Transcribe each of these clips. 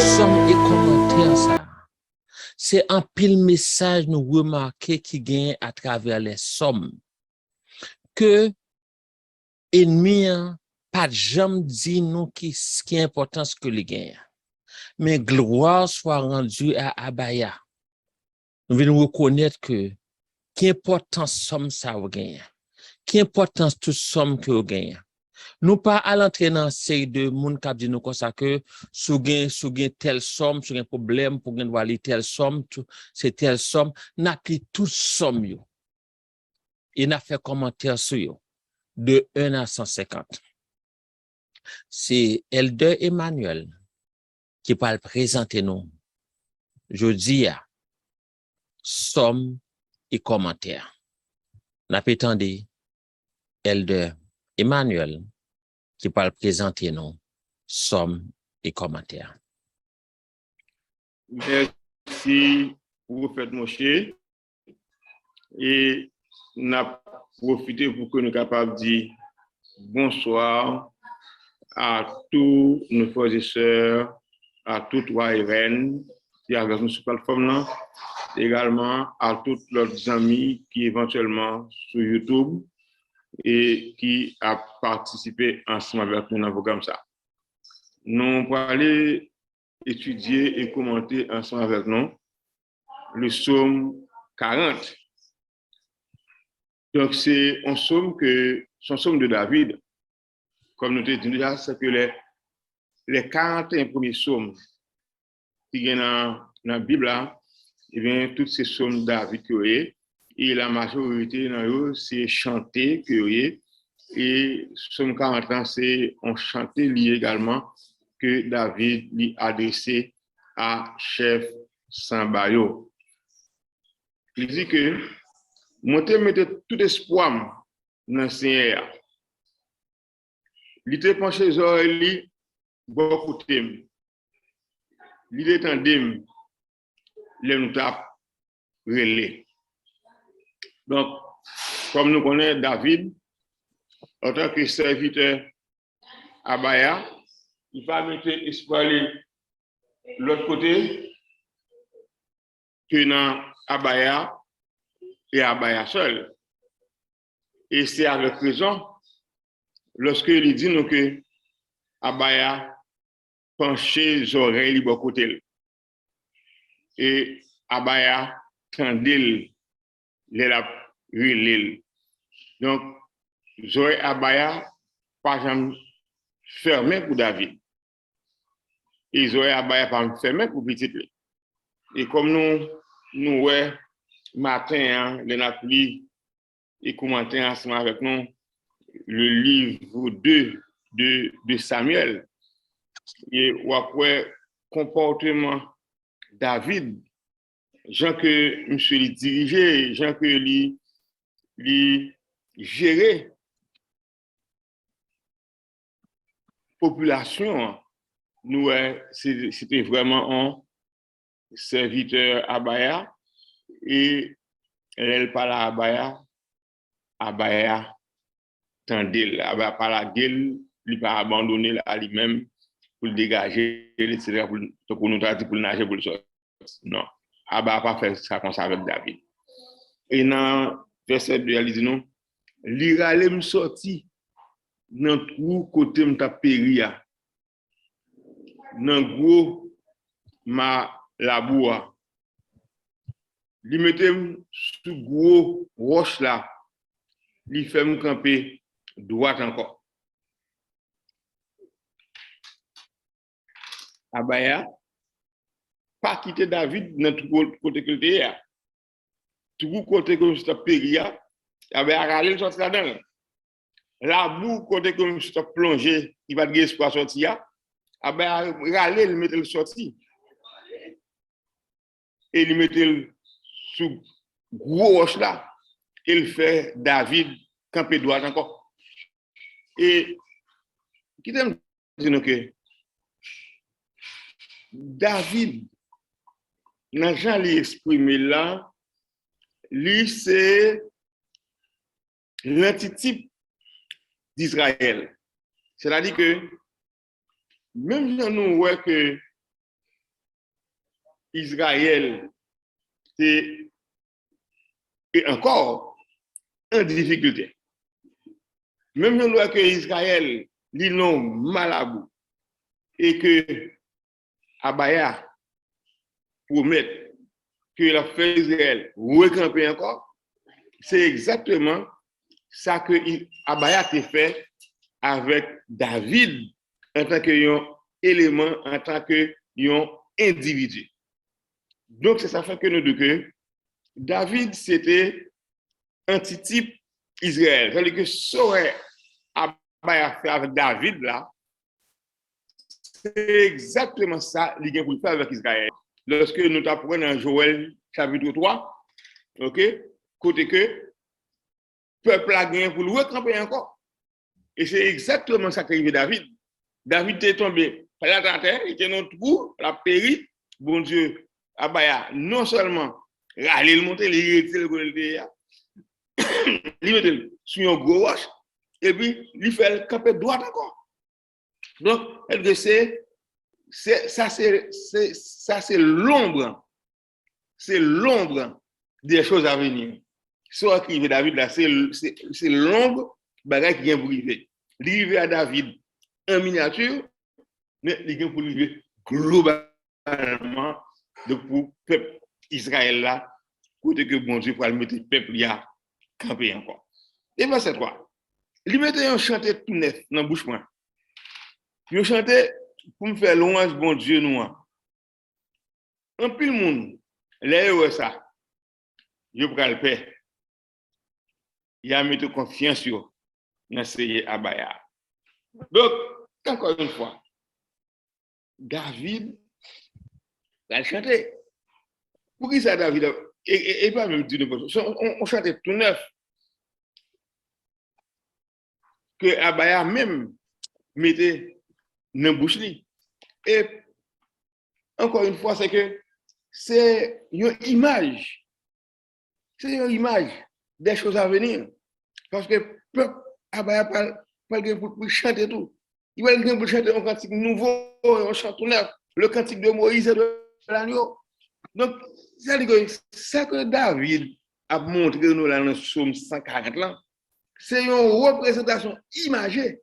somme et commentaires ça. C'est un pile message nous remarquer qui gagne à travers les sommes que ennemi pas jamais dit nous qui est important ce que les gagne. Mais gloire soit rendue à Abaya. Nous venons reconnaître que qui importance somme ça vous gagne. Qui importance toute somme que vous gagne. Nous pas à l'entrée dans série de monde qui dit nous comme ça que sous gain telle somme, sous un problème pour gain aller telle somme, c'est telle somme, n'a pris toute somme yo. Et n'a fait commentaire sur yo de 1 à 150. C'est Elder Emmanuel qui va présenter nous jeudi à somme et commentaire. N'a pas entendu Elder Emmanuel qui va présenter nous somme et commentaire. Merci pour vous faites mon cher. Et nous avons profité pour que nous soyons capables de dire bonsoir à tous nos frères et sœurs, à toutes les reines qui sont avec nous sur la plateforme, également à tous leurs amis qui éventuellement sur YouTube et qui ont participé ensemble avec nous dans le programme. Nous allons aller étudier et commenter ensemble avec nous le psaume 40. Donc, c'est un psaume de David. Comme nous l'avons dit déjà, c'est que les 41 premiers psaumes qui sont dans la Bible, eh bien, tous ces psaumes de David que et la majorité dans eux, c'est chanté que et psaume 40 c'est un chanté lié également que David lui adressé à chef Sambayo. Il dit que montez mettez tout espoir dans le Seigneur. Il te penché les oreilles, beaucoup t'aime. Il étendait les nous tape relais. Donc, comme nous connaissons David, en tant que serviteur à Baya, il va mettre espoir l'autre côté que dans Abaya et Abaya seul. Et c'est avec raison lorsque il dit nous que Abaya pencher les oreilles de côté. Et Abaya tendait les. Donc, Zoé Abaya, pas jamais fermé pour David. Et Zoé Abaya, pas fermé pour petit. Et comme nous, ouais, matin, les applis et commenter ensemble avec nous le livre 2 de Samuel. Et après, comportement David, gens que monsieur lui dirigeait, gens que lui gérer population, nous c'était vraiment un serviteur Abaya et elle parle à Abaya tendait, Abaya parle à gueule, lui pas abandonner à lui-même pour le dégager, etc. pour nous traiter, pour le nager, pour le sortir. Non, Abaya pas fait ça comme ça avec David. Et dans verset 2, il dit non, l'irale me sorti dans tout côté m'ta péria. Dans gros ma laboua. Li mette sous gros roche là. Li fait me camper droit encore. Abaya pas quitter David dans tout côté que il était. Tout côté que j'étais péria, Abaya râler le sortir là-dedans. La boue côté que j'étais plongé, il va de espoir sortir. Abaya râler le mettre le sortir. Et il mettait sous gros roche là. Il fait David camper droit encore. Et qui t'aime dire que David n'a jamais exprimé là, lui c'est l'antitype d'Israël. C'est-à-dire que même si nous voyons que Israël est encore en difficulté. Même si on voit que Israël, ils l'ont malabou et que Abaya promet que la fait Israël recamper encore, c'est exactement ça que Abaya a fait avec David en tant qu'un élément, en tant qu'un individu. Donc, c'est ça fait que nous disons que David, c'était antitype Israël. C'est-à-dire que ce qu'Abaya fait avec David, là, c'est exactement ça qu'il a pour faire avec Israël. Lorsque nous apprenons dans Joël chapitre 3, ok, côté que peuple a gagné pour le recamper encore. Et c'est exactement ça qu'arrive David. David est tombé par la terre, il était dans le trou, la péri. Bon Dieu, Abaya, non seulement râler le monter, il retire le golé, il met sur un gros roche, et puis il fait le camper droit encore. Donc, ça c'est l'ombre. C'est l'ombre des choses à venir. Ce qui arrive David là, c'est l'ombre bagaille qui vient pour arriver. L'arrivée à David en miniature, mais il vient pour arriver globalement pour le peuple Israël là, côté que bon Dieu pour le mettre le peuple là camper encore. Et verset 3. Il mettait un chanté tout neuf dans la bouche moi. Il chantait pour me faire louange bon Dieu nous. En pile monde, là ça. Je prends le paix. Il a mis confiance sur Nasseye Abaya. Donc, encore une fois, David a chanté. Pour qui ça, David? Et pas même dire on chantait tout neuf. Que Abaya même mettait dans la bouche. Et encore une fois, c'est que c'est une image. C'est une image des choses à venir. Parce que peuple Abaya parle pour chanter tout. Il va pour chanter un cantique nouveau, un chant neuf, le cantique de Moïse et de l'agneau. Donc, c'est ça que David a montré nous dans le psaume 140 là, c'est une représentation imagée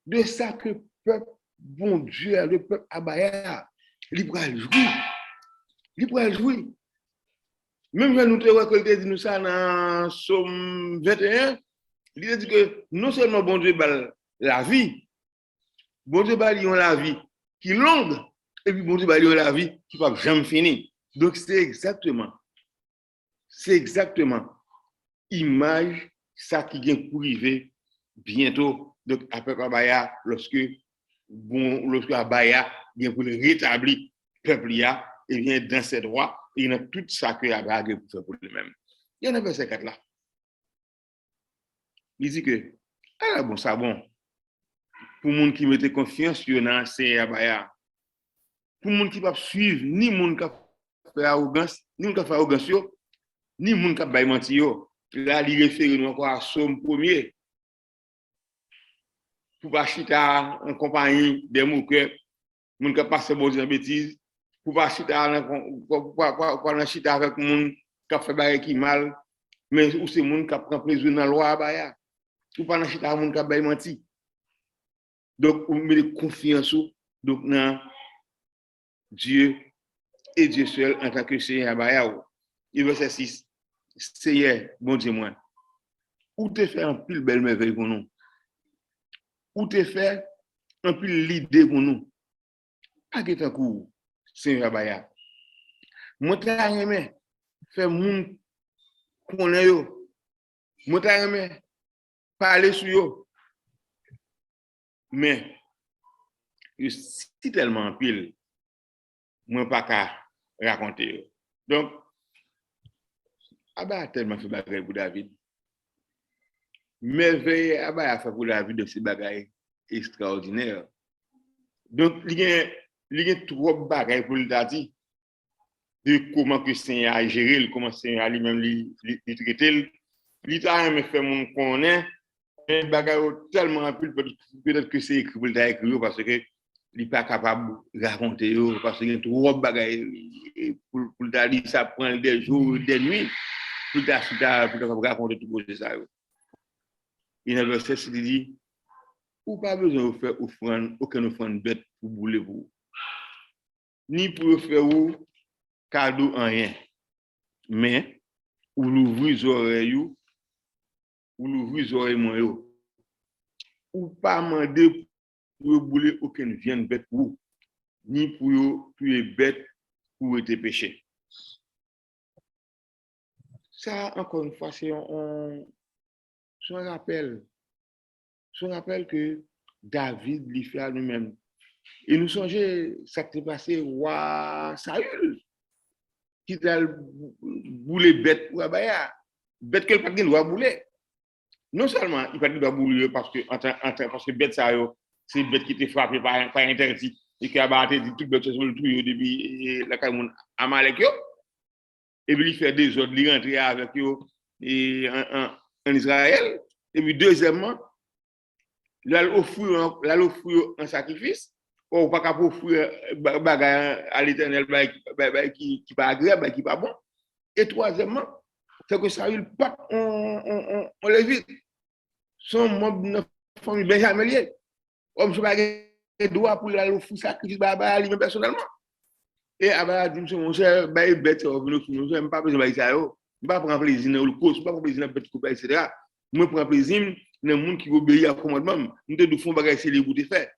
de ça que le peuple, bon Dieu, le peuple Abaya, il pourra jouir. Il pourra jouir. Même quand nous te récolté dit nous ça dans psaume 21, il dit que non seulement bon Dieu la vie, bon Dieu la vie qui est longue, et puis bon Dieu la vie qui ne va jamais finir. Donc c'est exactement image ça qui vient pour arriver bientôt. Donc après Abaya, lorsque Abaya vient pour le rétablir peuple là, et vient dans ses droits, il y a tout ça que Abaya vient pour faire pour lui-même. Il y en a verset 4 là. Il dit que ah bon ça bon pour monde qui mettait confiance sur c'est Abaya. Pour monde qui va suivre ni monde qui fait arrogance, ni monde qui fait arrogance ni monde qui va mentir. Là, il réfère encore à Somme 1er. Pour pas chita en compagnie des moqueurs, monde qui passe bon en bêtise, pour pas chita en chita avec monde qui fait bail qui mal, mais ou c'est monde qui prend plaisir dans la loi Abaya. Pour pas chita monde qui va mentir. Donc, on met confiance donc dans Dieu et Dieu seul en tant que Seigneur Abaya. Et verset 6, Seigneur, bon Dieu moi, où te fait un pile belle merveille pour nous? Où te fait un pile l'idée pour nous? Pas que tant coup, Seigneur Abaya. Moi, t'as aimé faire moun connaît yo. Moi, t'as aimé parler sur yo. Mais, si tellement en pile, moi, pas qu'à raconter yo. Donc, Abaya a tellement fait bagaille pour David. Merveille, Abaya a fait pour David de ces bagailles extraordinaires. Donc, il y a trop de bagailles pour le dire de comment que Seigneur a géré, comment Seigneur a lui-même le traité. L'État a même fait mon connaît, mais bagaille tellement rapide, peut-être que c'est écrit pour le écrit parce que il n'est pas capable de raconter parce qu'il y a trop de bagages pour dire ça prend des jours, des nuits pour raconter tout ça. Et dans le verset, il dit, ou pas besoin de faire offrande, aucune offrande bête pour bouler vous, ni pour faire cadeau en rien, mais ou l'ouvrir les oreilles, ou l'ouvrir les oreilles, ou pas demander pour bouler aucune viande bête pour vous, ni pour tuer bête pour être péché. Ça, encore une fois, c'est un rappel. Je rappelle que David lui fait à lui-même. Et nous songeons ça qui s'est passé roi Saül, qui a boulé bête pour Abaya. Bête que le patron doit bouler. Non seulement il ne doit bouler parce que bête ça, c'est bête qui était frappée par interdit et qui a battu toute bête sur le tuyau depuis la Cameroun Amalek. Et puis il fait des ordres, il rentre avec eux en Israël. Et puis deuxièmement, là offrir un sacrifice ou pas qu'à offrir bagage à l'Éternel qui pas agréable, qui pas bon. Et troisièmement, c'est que Saül pas on Lévite son membre de famille Benjamin lié. Comme je pas droit pour aller offrir sacrifice à lui personnellement. Et Abaya dit mon cher bête nous n'aime pas besoin de ça yo. Pas prendre plaisir dans le cause, pas prendre plaisir dans le bête couper etc. Moi prendre plaisir dans le monde qui obéit à commandement, nous te font bagage c'est les goûter faire.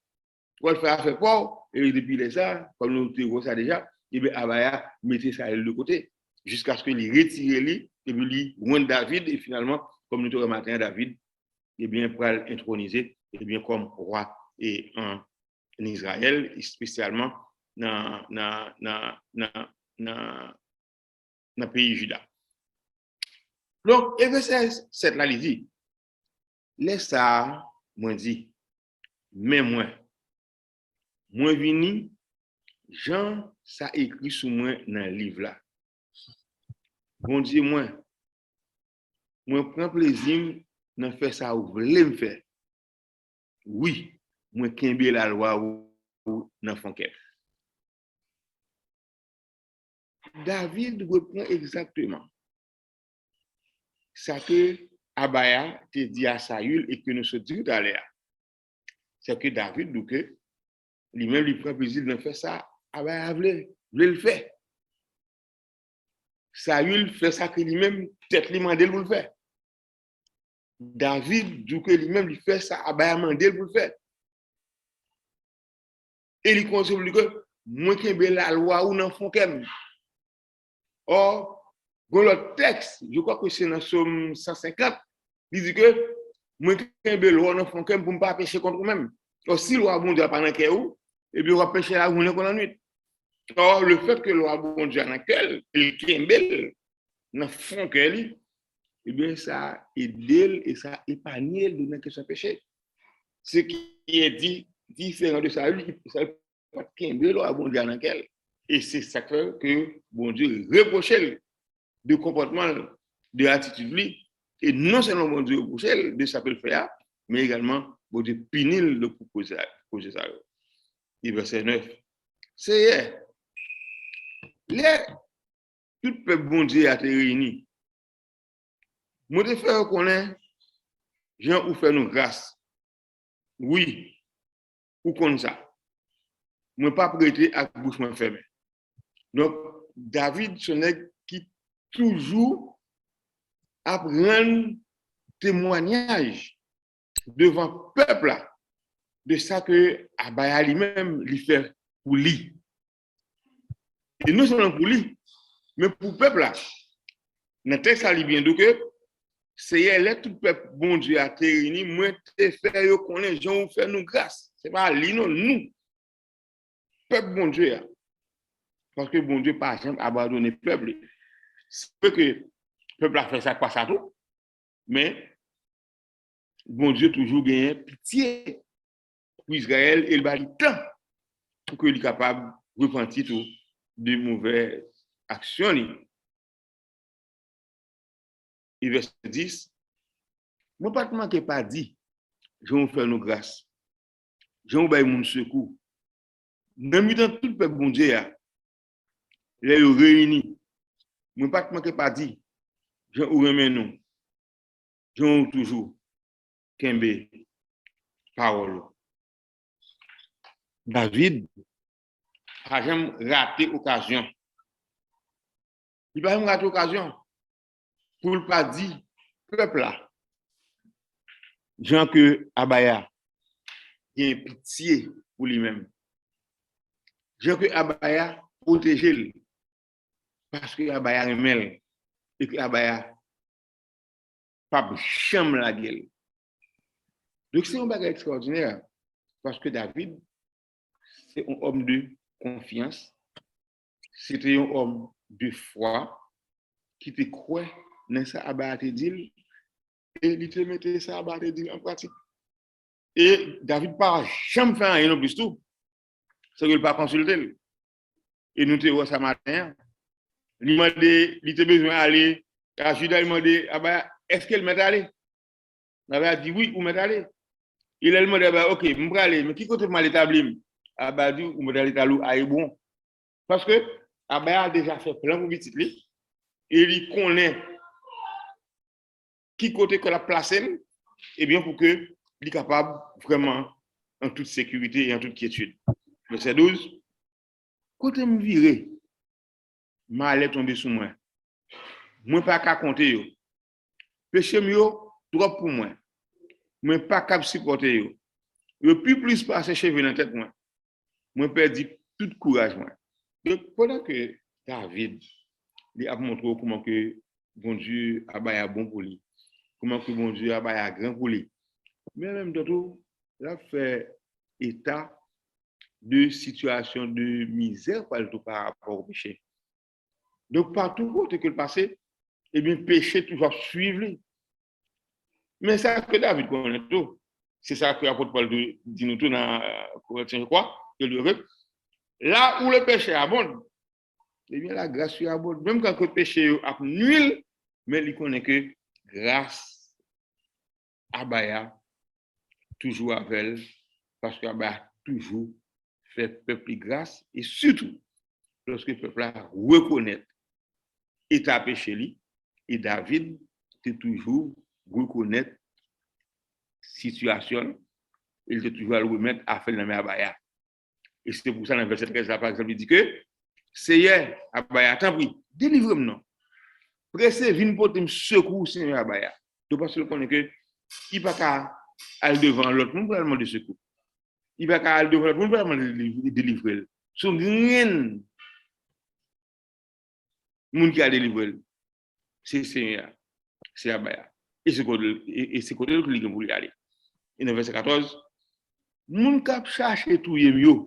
Pour faire quoi et depuis ça, comme nous te ça déjà, et bien Abaya mettez ça de côté jusqu'à ce que il retire lui et puis il rend David et finalement comme nous te remarqué David et bien pour introniser et bien comme roi et en Israël spécialement dans le pays Juda. Donc, et verset 7 là, il dit, laisse ça, moi dit, mais moi vini, Jean, ça écrit sous moi dans le livre là. Bon Dieu, moi prends plaisir dans faire ça ou voulez me faire. Oui, moi kembe la loi ou dans fond cœur. David reprend exactement ça que Abaya te dit à Saül et que nous se dit tout à l'heure. C'est que David, donc, lui-même, lui prend plaisir de faire ça. Abaya voulait le faire. Saül fait ça que lui-même, peut-être lui mandé pour le faire. David, donc, lui-même, lui fait ça. Abaya mandé pour le faire. Et il consomme que moi qui ai la loi ou non font qu'elle. Or, dans le texte, je crois que c'est dans Somme 150, il dit que moi qui ai la loi ou non font qu'elle pour ne pas pécher contre moi-même. Or, si loi bon Dieu pas dans cœur, et puis on va pécher la journée qu'on la nuit. Or, le fait que loi bon Dieu dans cœur, il qui est belle, dans fond qu'elle, et bien ça aide et ça épargne de notre péché. Ce qui est dit différent de ça, ça pas qu'un loi bon Dieu dans cœur. Et c'est ça que bon Dieu reprochait de comportement, de attitude, et non seulement bon Dieu reprochait de ça peut le faire, mais également bon Dieu punit le proposé ça. Et verset 9. C'est tout le peuple bon Dieu a été réuni. Moi, je fais reconnaître, Jean, ou fait nous grâce. Oui, ou comme ça. Moi, pas prêter à bouche fermée. Donc, David, ce n'est qui toujours apprend témoignage devant le peuple de ça que Abaya lui-même lui fait pour lui. Et non seulement pour lui, mais pour le peuple là. Dans le texte, ça dit bien que c'est là tout le peuple, bon Dieu, a été réuni, moi, te fait connaître, Jean, fait nous grâce. Ce n'est pas lui, non, nous. Peuple, bon Dieu. Parce que bon Dieu, par exemple, abandonné le peuple. C'est que le peuple a fait ça, pas ça tout. Mais bon Dieu toujours gagné pitié pour Israël et il va le temps pour qu'il soit capable de repentir tout de mauvaises actions. Et verset 10, moi pas manquer pas dit, je vais faire nos grâces. Je vais faire mon secours. dans le temps, tout le peuple bon Dieu, les réunis. Je ne pas pas dire, je vous remets nous, je toujours, Kembe, parole. David a jamais raté l'occasion. Il n'a jamais raté l'occasion pour ne pas dire, peuple là, Jean que Abaya, il y a pitié pour lui-même. Jean que Abaya protège parce que Abaya remel et que Abaya pas chambre la gueule. Donc c'est un bagage extraordinaire parce que David, c'est un homme de confiance, c'était un homme de foi qui te croit dans ça Abaya te dit et il te mettait ça Abaya te dit en pratique. Et David pas jamais fait rien de plus tout. C'est qu'il pas consulté. Et nous te voir ça matin. Il m'a dit, il était besoin d'aller à Judas, il m'a dit, ah ben, est-ce qu'elle m'est allé? Il a dit oui, où m'est allé? Il a demandé, ok, je vais aller, mais qui côté m'a établi? Ah ben, dit, où m'est allé, ah bon. Parce que, ah ben, a déjà fait plein de petites et il connaît qui côté que la place, et bien pour que il est capable vraiment en toute sécurité et en toute quiétude. Verset 12. Côté me virer, m'a allé tomber sur moi. Moi pas qu'à compter yo. Péché yo trop pour moi. Moi pas qu'à supporter yo. Yo plus passer cheveux dans tête moi. Moi perdu tout courage moi. Donc pendant que David il a montré comment que bon Dieu a baya bon pour lui. Comment que bon Dieu a baya grand pour lui. Mais même d'autres là fait état de situation de misère par rapport au péché. Donc, partout où tu le passé, eh bien, péché toujours suivre. Mais ça que David connaît tout. C'est ça que l'apôtre Paul dit nous tout dans Corinthiens, je crois, que là où le péché abonde, eh bien, la grâce abonde. Même quand le péché est nul, mais il connaît que grâce Abaya toujours avec elle, parce qu'Abaya toujours fait peuple grâce, et surtout, lorsque le peuple reconnaît état péché lui, et David c'est toujours reconnaître situation, il est toujours à le remettre à faire dans la Abaya. Et c'est pour ça, dans le verset 13, là, par exemple, il dit que Seigneur, Abaya, t'en prie, délivre-moi. Pressez, viens pour te secours, Seigneur Abaya. Donc, parce qu'on connaît que il ne va pas aller devant l'autre monde pour demander secours. Il ne va pas aller devant l'autre monde pour demander délivrer. Son rien, monde qui a délivré, c'est Seigneur, c'est Abaya. Et c'est côté que il pour y aller. Et dans le verset 14, moun kap chercher tout mieux,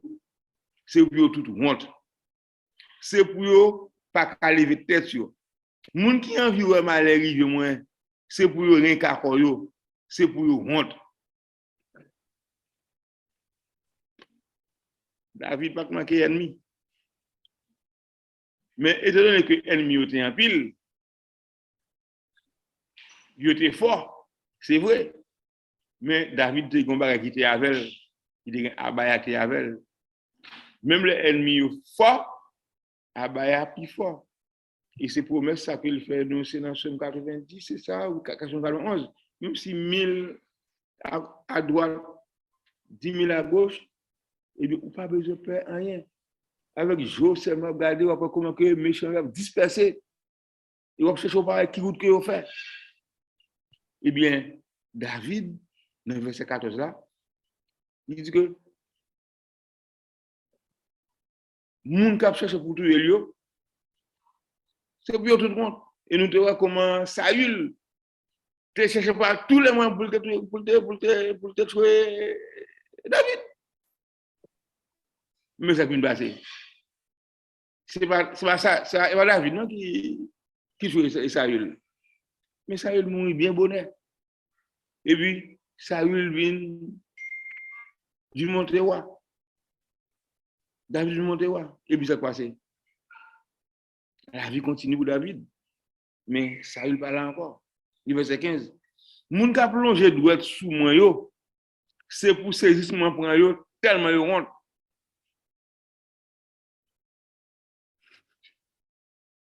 c'est pour yo tout honte. C'est pour yo pas qu'à lever tête yo. Moun qui envie ouais mal arrivé moins, c'est pour yo rien qu'à yo, c'est pour yo honte. David pas manquer ennemi. Mais étant donné que l'ennemi était en pile, il était fort, c'est vrai. Mais David était combat qui était avec, il était Abaya qui était avec. Même l'ennemi fort, Abaya plus fort. Et c'est promesse ça qu'il fait nous, c'est dans Somme 90, c'est ça, ou 91. Même si 1000 à droite, 10 000 à gauche, et bien, on n'a pas besoin de faire rien. Avec Joseph, regardez comment que les méchants ont dispersé. Ils vont chercher par qui route que vous fait. Eh bien, David, dans le verset 14 là, il dit que moun k'ap cherche pour tuer lui, c'est pour tout le monde. Et nous te voyons comment Saül te cherche par tous les moyens pour te tuer David. Mais ça peut passer. C'est pas ça, c'est pas David non qui joue Saül. Mais Saül mourit bien bonnet. Et puis Saül vient du monter roi. David du monter roi. Et puis ça passe. La vie continue pour David. Mais Saül pas là encore. Le verset 15. Moun ka plongé droit sous moi yo, c'est pour saisir mon prend yo tellement yo honte.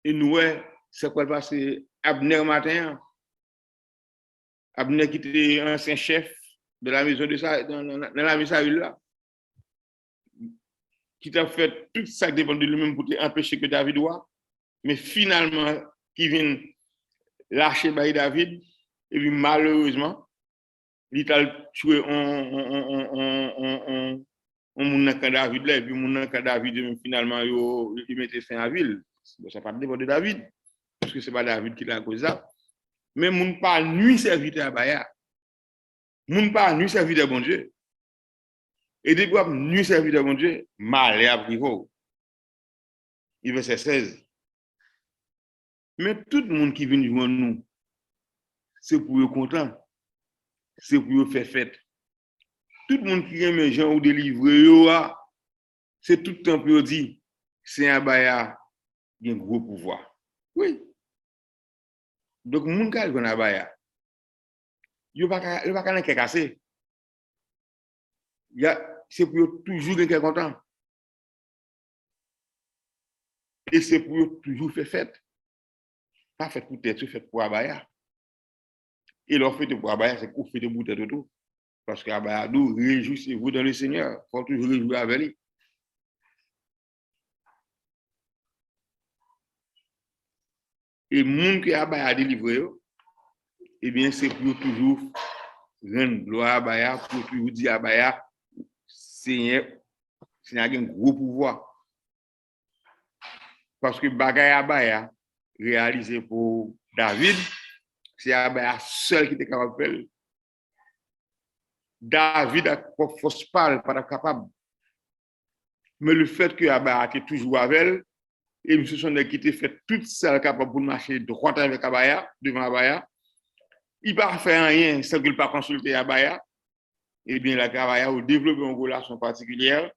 Et nous, c'est quoi le passé? Abner matin, Abner qui était ancien chef de la maison de ça, dans la maison là, qui t'a fait tout ça qui dépend de lui-même pour empêcher que David voit, mais finalement, qui vient lâcher David, et puis malheureusement, il a tué un monde dans David là, et puis mon dans David, finalement, il mettait fin à la ville. Ça pas dépend de David, parce que ce n'est pas David qui l'a causé ça. Mais mon pas nuit serviteur à Baya. Mon pas nuit serviteur bon Dieu. Et depuis que nuit serviteur bon Dieu, mal est appris. Il verset 16. Mais tout le monde qui vient jouer nous, c'est pour eux content. C'est pour eux faire fête. Tout le monde qui aime les gens ou délivrer, c'est tout le temps pour dire, c'est un Baya, il y a un gros pouvoir. Oui. Donc, mon cas, il y a un Baya. Il n'y a pas qu'à casser. C'est pour toujours quelqu'un content. Et c'est pour toujours faire fête. Pas fait pour tête, fait pour Abaya. Et leur fait pour Abaya, c'est pour faire de bouteilles de tout. Parce qu'Abaya, nous, réjouissez-vous dans le Seigneur. Il faut toujours réjouir avec lui. Et le monde qui Abaya a délivré, eh bien, c'est pour toujours rendre gloire à Abaya, pour toujours dire Abaya, Seigneur, a un gros pouvoir. Parce que Bagay Abaya, réalisé pour David, c'est Abaya seul qui était capable de faire. David a force pas capable. Mais le fait que Abaya était toujours avec elle, et M. Sonnet qui était fait toute seule capable pour marcher droit avec Abaya, devant Abaya, il n'a pas fait rien sans qu'il pas consulter Abaya. Et bien, la Abaya a développé une relation particulière.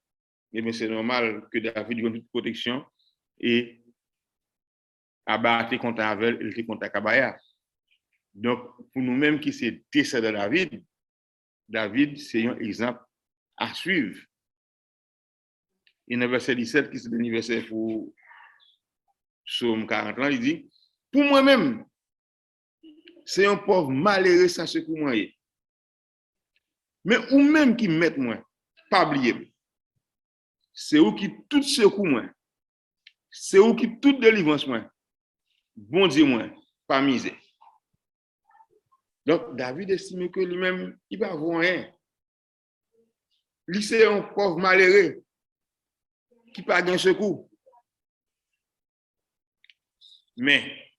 Et bien, c'est normal que David ait une protection. Et Abaya était content avec elle, il était content avec Abaya. Donc, pour nous-mêmes qui sommes descendants de David, David, c'est un exemple à suivre. Et dans le verset 17, qui est le verset pour Psaume 40 ans, il dit, pour moi-même, c'est un pauvre malheureux sans secours moi. Mais ou même qui met moi, pas oublier. C'est où qui tout secours moi. C'est où qui toute délivrance moi. Bon Dieu moi, pas misère. Donc, David estime que lui-même, il va avoir rien. Lui, c'est un pauvre malheureux qui n'a pas de secours. Mais,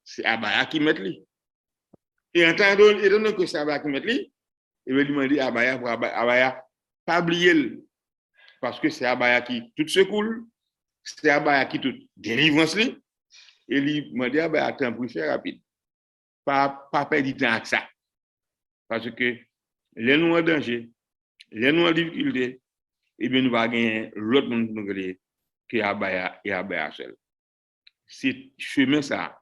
c'est Abaya qui met lui. Et en tant que c'est Abaya qui met lui, il va lui demander à Abaya pour Abaya, pas oublier, parce que c'est Abaya qui tout secoue, c'est Abaya qui tout délivrance lui, et lui demander à Abaya, attends, pour faire rapide. Pas perdre du temps avec ça. Parce que les nous en danger, les nous en difficulté, eh bien, nous va gagner l'autre monde que Abaya et Abaya seul. C'est chemin ça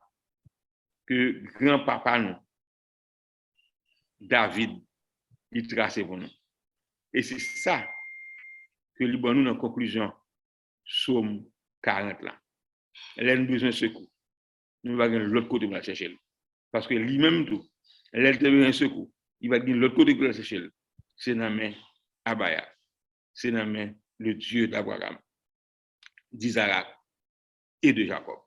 que grand-papa nous, David, il trace pour nous. Et c'est ça que nous avons dans la conclusion, Psaume 40 là. Elle a besoin de secours. Nous va gagner l'autre côté pour la chercher. Parce que lui-même tout, elle a besoin de secours. Il va gagner l'autre côté pour la chercher. C'est dans la main Abaya. C'est dans la main le Dieu d'Abraham, d'Isaac et de Jacob.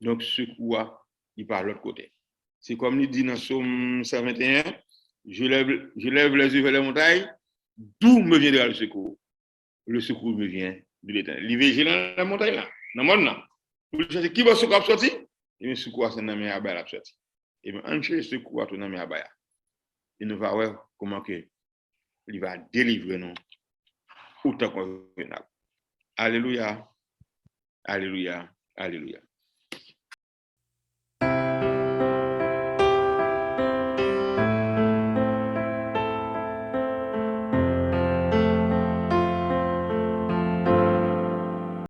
Donc, secours, il part de l'autre côté. C'est comme il dit dans Psaume 121, je lève les yeux vers les montagnes, d'où me viendra le secours? Le secours me vient de l'Éternel. Il vient dans la montagne là, dans le monde là. Pour chercher qui va secours sortir? Et bien, secours, c'est dans la main Abaya la sortie. Et bien, on cherche secours dans la main Abaya. Et nous allons voir comment il va délivrer nous autant qu'on veut. Alléluia, alléluia, alléluia.